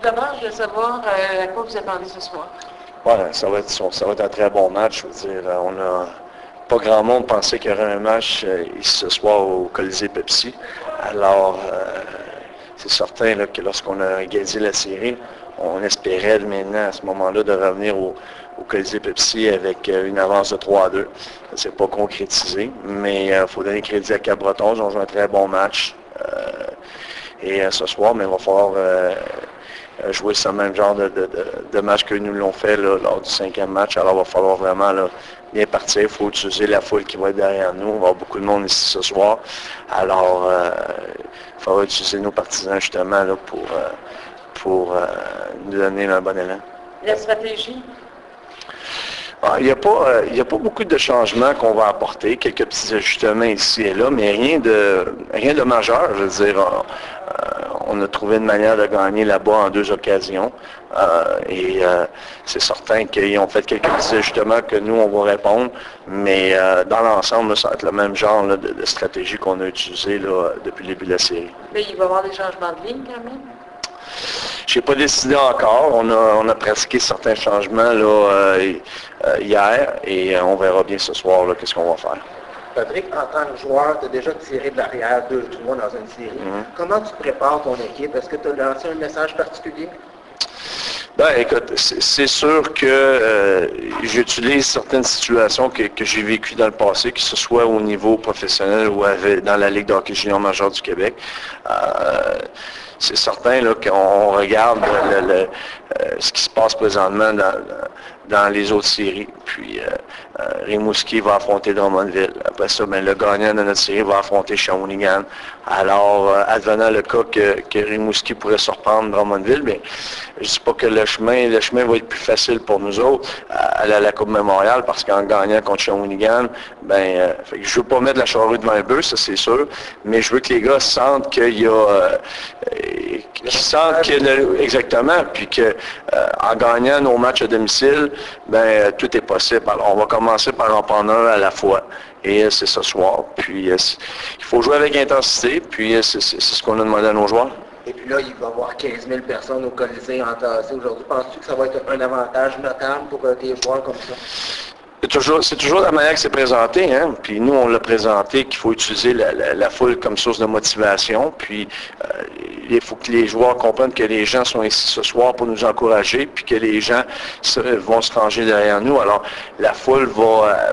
comment de savoir à quoi vous attendez ce soir? Ouais, ça va être un très bon match. Je veux dire, on a pas grand monde pensait qu'il y aurait un match ici ce soir au Colisée Pepsi. Alors, c'est certain là, que lorsqu'on a gagné la série, on espérait maintenant à ce moment-là de revenir au Colisée Pepsi avec une avance de 3-2. Ça ne s'est pas concrétisé, mais il faut donner crédit à Cap-Breton. Ils ont joué un très bon match. Et ce soir, mais il va falloir jouer ce même genre de match que nous l'ont fait là, lors du 5e match. Alors, il va falloir vraiment là, bien partir. Il faut utiliser la foule qui va être derrière nous. On va avoir beaucoup de monde ici ce soir. Alors, il faudra utiliser nos partisans justement là, pour nous donner un bon élan. La stratégie? Il n'y a pas beaucoup de changements qu'on va apporter, quelques petits ajustements ici et là, mais rien de majeur. Je veux dire, on a trouvé une manière de gagner là-bas en 2 occasions. C'est certain qu'ils ont fait quelques petits ajustements que nous, on va répondre, mais dans l'ensemble, ça va être le même genre là, de stratégie qu'on a utilisé là, depuis le début de la série. Mais il va y avoir des changements de ligne quand même? Je n'ai pas décidé encore. On a pratiqué certains changements là, hier et on verra bien ce soir là, qu'est-ce qu'on va faire. Patrick, en tant que joueur, tu as déjà tiré de l'arrière 2-3 dans une série. Comment tu prépares ton équipe? Est-ce que tu as lancé un message particulier? Ben, écoute, c'est sûr que j'utilise certaines situations que j'ai vécues dans le passé, que ce soit au niveau professionnel ou dans la Ligue de hockey junior majeur du Québec. C'est certain là, qu'on regarde ce qui se passe présentement dans les autres séries. Puis Rimouski va affronter Drummondville. Après ça, ben, le gagnant de notre série va affronter Shawinigan. Alors, advenant le cas que Rimouski pourrait surprendre Drummondville, bien, je ne dis pas que le chemin va être plus facile pour nous autres à la Coupe Mémorial, parce qu'en gagnant contre Shawinigan, ben, je ne veux pas mettre la charrue devant un bœuf, ça c'est sûr, mais je veux que les gars sentent qu'il y a exactement, puis que en gagnant nos matchs à domicile, ben tout est possible. Alors, on va commencer par en prendre un à la fois. Et c'est ce soir. Puis il faut jouer avec intensité, puis c'est ce qu'on a demandé à nos joueurs. Et puis là, il va y avoir 15 000 personnes au Colisée entassées aujourd'hui. Penses-tu que ça va être un avantage notable pour tes joueurs comme ça? C'est toujours la manière que c'est présenté, hein? Puis nous, on l'a présenté qu'il faut utiliser la foule comme source de motivation. Puis il faut que les joueurs comprennent que les gens sont ici ce soir pour nous encourager, puis que les gens vont se ranger derrière nous. Alors, la foule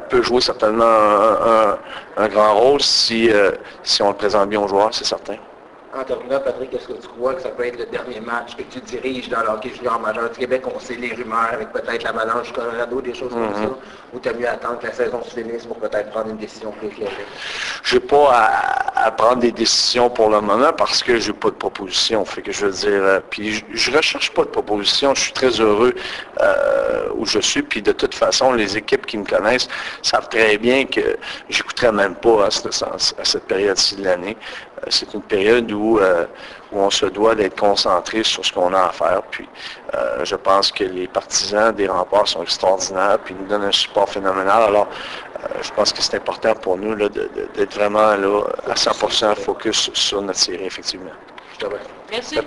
peut jouer certainement un grand rôle si on le présente bien aux joueurs, c'est certain. En terminant, Patrick, est-ce que tu crois que ça peut être le dernier match que tu diriges dans le hockey junior majeur du Québec? On sait les rumeurs avec peut-être l'Avalanche du Colorado, des choses comme ça. Ou tu as mieux attendre que la saison se finisse pour peut-être prendre une décision plus éclairée? Je n'ai pas à prendre des décisions pour le moment parce que je n'ai pas de proposition. Fait que je veux dire, puis je ne recherche pas de proposition. Je suis très heureux où je suis. Puis de toute façon, les équipes qui me connaissent savent très bien que j'écouterai même pas à cette période-ci de l'année. C'est une période où on se doit d'être concentré sur ce qu'on a à faire. Puis je pense que les partisans des Remparts sont extraordinaires, puis ils nous donnent un support phénoménal. Alors, je pense que c'est important pour nous là, d'être vraiment là, à 100% focus sur notre série, effectivement. Merci.